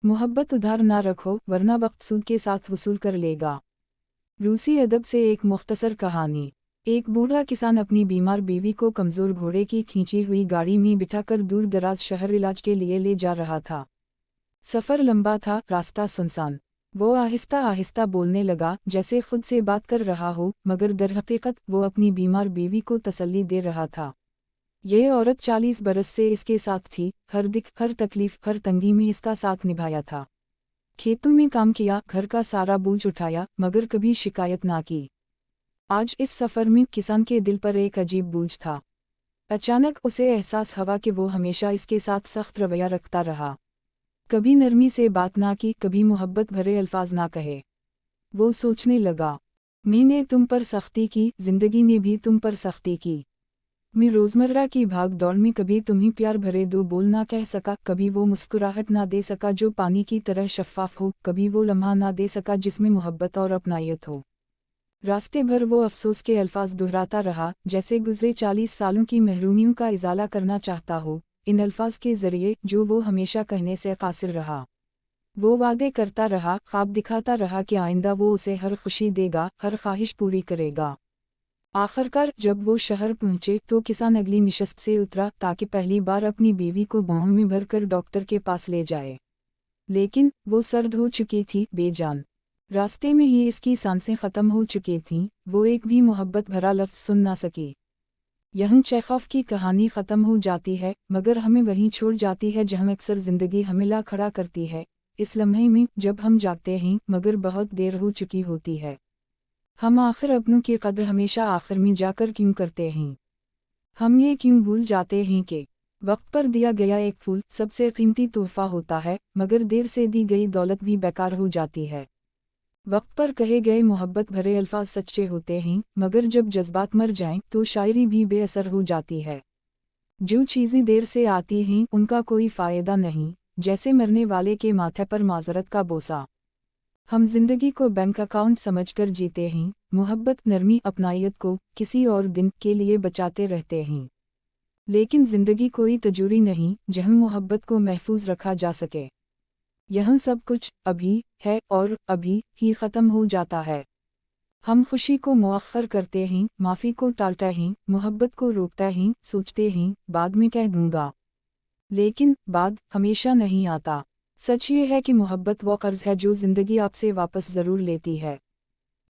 मोहब्बत उधार ना रखो वरना वक्त सूद के साथ वसूल कर लेगा। रूसी अदब से एक मुख्तसर कहानी। एक बूढ़ा किसान अपनी बीमार बीवी को कमज़ोर घोड़े की खींची हुई गाड़ी में बिठाकर दूर दराज शहर इलाज के लिए ले जा रहा था। सफ़र लंबा था, रास्ता सुनसान। वो आहिस्ता आहिस्ता बोलने लगा, जैसे खुद से बात कर रहा हो, मगर दरहकीकत वो अपनी बीमार बीवी को तसल्ली दे रहा था। यह औरत 40 बरस से इसके साथ थी, हर दिक, हर तकलीफ, हर तंगी में इसका साथ निभाया था। खेतों में काम किया, घर का सारा बोझ उठाया, मगर कभी शिकायत ना की। आज इस सफ़र में किसान के दिल पर एक अजीब बोझ था। अचानक उसे एहसास हुआ कि वो हमेशा इसके साथ सख्त रवैया रखता रहा। कभी नरमी से बात ना की, कभी मोहब्बत भरे अल्फाज ना कहे। वो सोचने लगा, मैंने तुम पर सख्ती की, जिंदगी ने भी तुम पर सख्ती की। मैं रोज़मर्रा की भाग दौड़ में कभी तुम्हें प्यार भरे दो बोल ना कह सका, कभी वो मुस्कुराहट ना दे सका जो पानी की तरह शफ़ाफ हो, कभी वो लम्हा ना दे सका जिसमें मोहब्बत और अपनायत हो। रास्ते भर वो अफसोस के अल्फाज दोहराता रहा, जैसे गुज़रे 40 सालों की महरूमियों का इज़ाला करना चाहता हो, इन अल्फाज के ज़रिए जो वो हमेशा कहने से कासिर रहा। वो वादे करता रहा, ख्वाब दिखाता रहा कि आइंदा वो उसे हर खुशी देगा, हर ख्वाहिश पूरी करेगा। आखिरकार जब वो शहर पहुंचे तो किसान अगली निशस्त से उतरा ताकि पहली बार अपनी बीवी को बाहों में भरकर डॉक्टर के पास ले जाए। लेकिन वो सर्द हो चुकी थी, बेजान। रास्ते में ही इसकी सांसें ख़त्म हो चुकी थीं, वो एक भी मोहब्बत भरा लफ्ज़ सुन ना सकी। यहीं चेखोव की कहानी ख़त्म हो जाती है, मगर हमें वहीं छोड़ जाती है जहाँ अक्सर ज़िंदगी हमें ला खड़ा करती है, इस लम्हे में जब हम जागते हैं मगर बहुत देर हो चुकी होती है। हम आखिर अपनों की कद्र हमेशा आखिर में जाकर क्यों करते हैं? हम ये क्यों भूल जाते हैं कि वक्त पर दिया गया एक फूल सबसे कीमती तोहफा होता है, मगर देर से दी गई दौलत भी बेकार हो जाती है। वक्त पर कहे गए मोहब्बत भरे अल्फाज सच्चे होते हैं, मगर जब जज्बात मर जाएं तो शायरी भी बेअसर हो जाती है। जो चीज़ें देर से आती हैं उनका कोई फ़ायदा नहीं, जैसे मरने वाले के माथे पर माजरत का बोसा। हम जिंदगी को बैंक अकाउंट समझकर जीते हैं, मोहब्बत नरमी अपनायत को किसी और दिन के लिए बचाते रहते हैं। लेकिन जिंदगी कोई तजूरी नहीं जहाँ मोहब्बत को महफूज रखा जा सके। यहाँ सब कुछ अभी है और अभी ही ख़त्म हो जाता है। हम खुशी को मुअख्खर करते हैं, माफ़ी को टालते हैं, मोहब्बत को रोकते हैं, सोचते हैं बाद में कह दूँगा, लेकिन बाद हमेशा नहीं आता। सच ये है कि मोहब्बत वो कर्ज है जो ज़िंदगी आपसे वापस ज़रूर लेती है,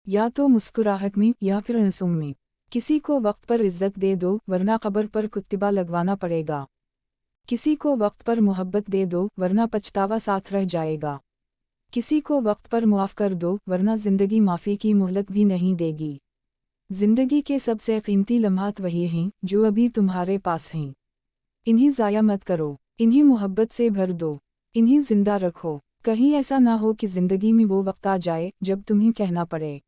या तो मुस्कुराहट में या फिर आंसू में। किसी को वक्त पर इज्जत दे दो वरना कब्र पर कुत्तिबा लगवाना पड़ेगा। किसी को वक्त पर मोहब्बत दे दो वरना पछतावा साथ रह जाएगा। किसी को वक्त पर मुआफ़ कर दो वरना ज़िंदगी माफ़ी की मोहलत भी नहीं देगी। ज़िंदगी के सबसे कीमती लम्हात वही हैं जो अभी तुम्हारे पास हैं। इन्हीं ज़ाया मत करो, इन्हीं मोहब्बत से भर दो, इन्हीं जिंदा रखो। कहीं ऐसा ना हो कि ज़िंदगी में वो वक्त आ जाए जब तुम्हें कहना पड़े,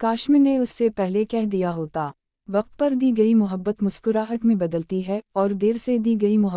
काश मैंने उससे पहले कह दिया होता। वक्त पर दी गई मोहब्बत मुस्कुराहट में बदलती है और देर से दी गई मोहब्बत